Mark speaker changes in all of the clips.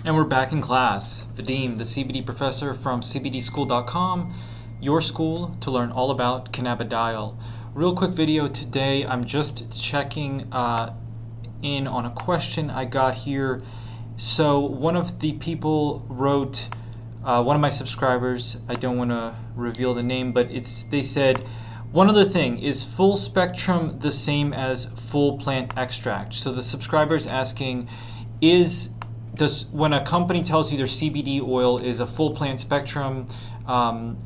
Speaker 1: And we're back in class. Vadim, the CBD professor from CBDschool.com, your school to learn all about cannabidiol. Real quick video today. I'm just checking in on a question I got here. So one of the people wrote, one of my subscribers, I don't want to reveal the name, but they said, one other thing, is full spectrum the same as full plant extract? So the subscriber is asking, when a company tells you their CBD oil is a full plant spectrum,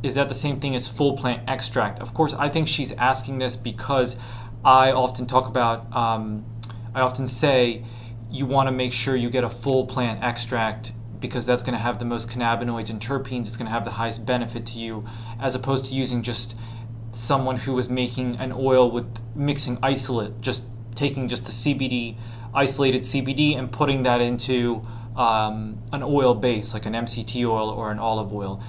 Speaker 1: is that the same thing as full plant extract? Of course, I think she's asking this because I often say you want to make sure you get a full plant extract because that's going to have the most cannabinoids and terpenes. It's going to have the highest benefit to you, as opposed to using just someone who was making an oil with mixing isolate, just taking just the CBD, isolated CBD, and putting that into an oil base like an MCT oil or an olive oil.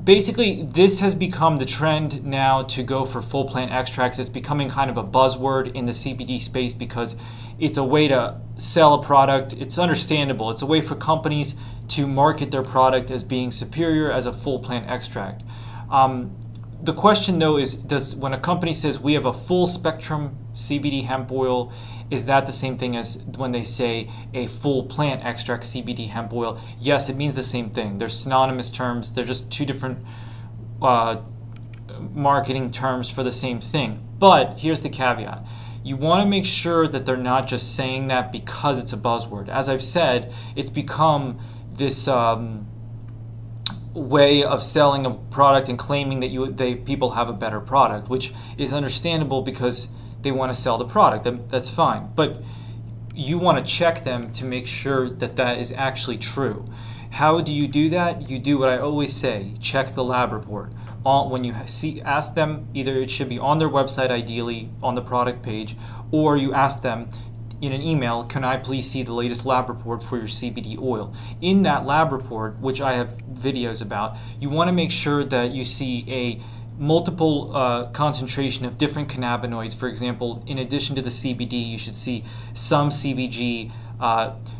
Speaker 1: Basically, this has become the trend now to go for full plant extracts. It's becoming kind of a buzzword in the CBD space because it's a way to sell a product. It's understandable. It's a way for companies to market their product as being superior as a full plant extract. The question though is, when a company says we have a full spectrum CBD hemp oil, is that the same thing as when they say a full plant extract CBD hemp oil? Yes, it means the same thing. They're synonymous terms. They're just two different marketing terms for the same thing. But here's the caveat. You want to make sure that they're not just saying that because it's a buzzword. As I've said, it's become this way of selling a product and claiming that people have a better product, which is understandable because they want to sell the product. That's fine, but you want to check them to make sure that that is actually true. How do you do that? You do what I always say: check the lab report. When you ask them, either it should be on their website, ideally on the product page, or you ask them in an email, can I please see the latest lab report for your CBD oil? In that lab report, which I have videos about, you want to make sure that you see a multiple concentration of different cannabinoids. For example, in addition to the CBD, you should see some CBG,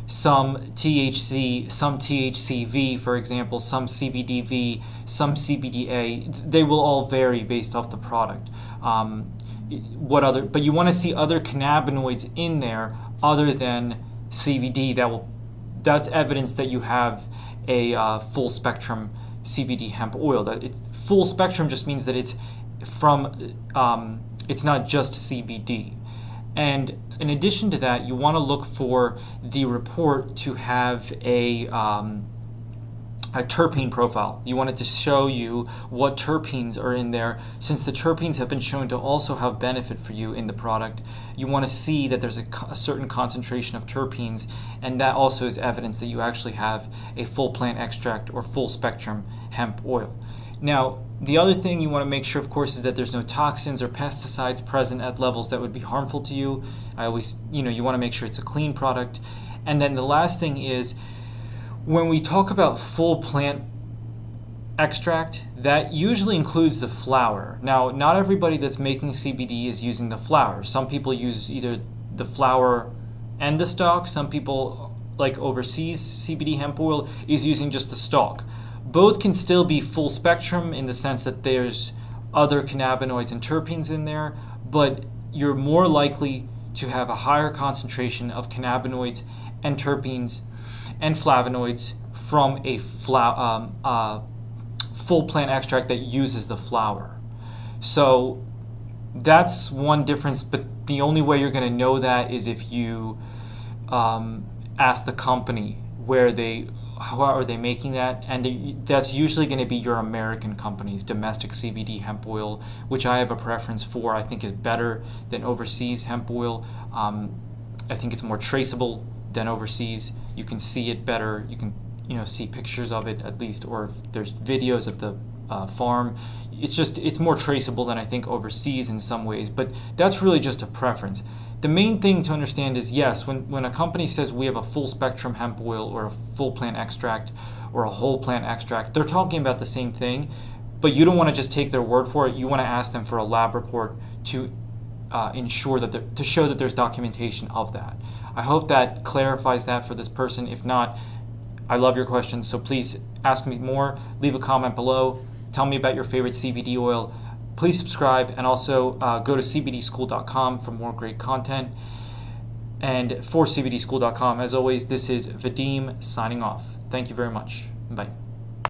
Speaker 1: some THC, some THCV, for example, some CBDV, some CBDA. They will all vary based off the product. But you want to see other cannabinoids in there other than CBD. That's evidence that you have a full spectrum CBD hemp oil. That it's full spectrum just means that it's it's not just CBD. And in addition to that, you want to look for the report to have a terpene profile. You want it to show you what terpenes are in there. Since the terpenes have been shown to also have benefit for you in the product, you want to see that there's a certain concentration of terpenes, and that also is evidence that you actually have a full plant extract or full spectrum hemp oil. Now, the other thing you want to make sure, of course, is that there's no toxins or pesticides present at levels that would be harmful to you. You want to make sure it's a clean product. And then the last thing is, when we talk about full plant extract, that usually includes the flower. Now, not everybody that's making CBD is using the flower. Some people use either the flower and the stalk. Some people, like overseas CBD hemp oil, is using just the stalk. Both can still be full spectrum in the sense that there's other cannabinoids and terpenes in there, but you're more likely to have a higher concentration of cannabinoids and terpenes and flavonoids from a full plant extract that uses the flower. So that's one difference, but the only way you're going to know that is if you ask the company how are they making that, and that's usually going to be your American companies, domestic CBD hemp oil, which I have a preference for. I think is better than overseas hemp oil. I think it's more traceable than overseas. You can see it better. You can see pictures of it at least, or if there's videos of the farm. It's more traceable than I think overseas in some ways, but that's really just a preference. The main thing to understand is, yes, when a company says we have a full spectrum hemp oil or a full plant extract or a whole plant extract, they're talking about the same thing, but you don't want to just take their word for it. You want to ask them for a lab report to show that there's documentation of that. I hope that clarifies that for this person. If not, I love your questions, so please ask me more. Leave a comment below. Tell me about your favorite CBD oil. Please subscribe, and also go to cbdschool.com for more great content. And for cbdschool.com, as always, this is Vadim signing off. Thank you very much. Bye.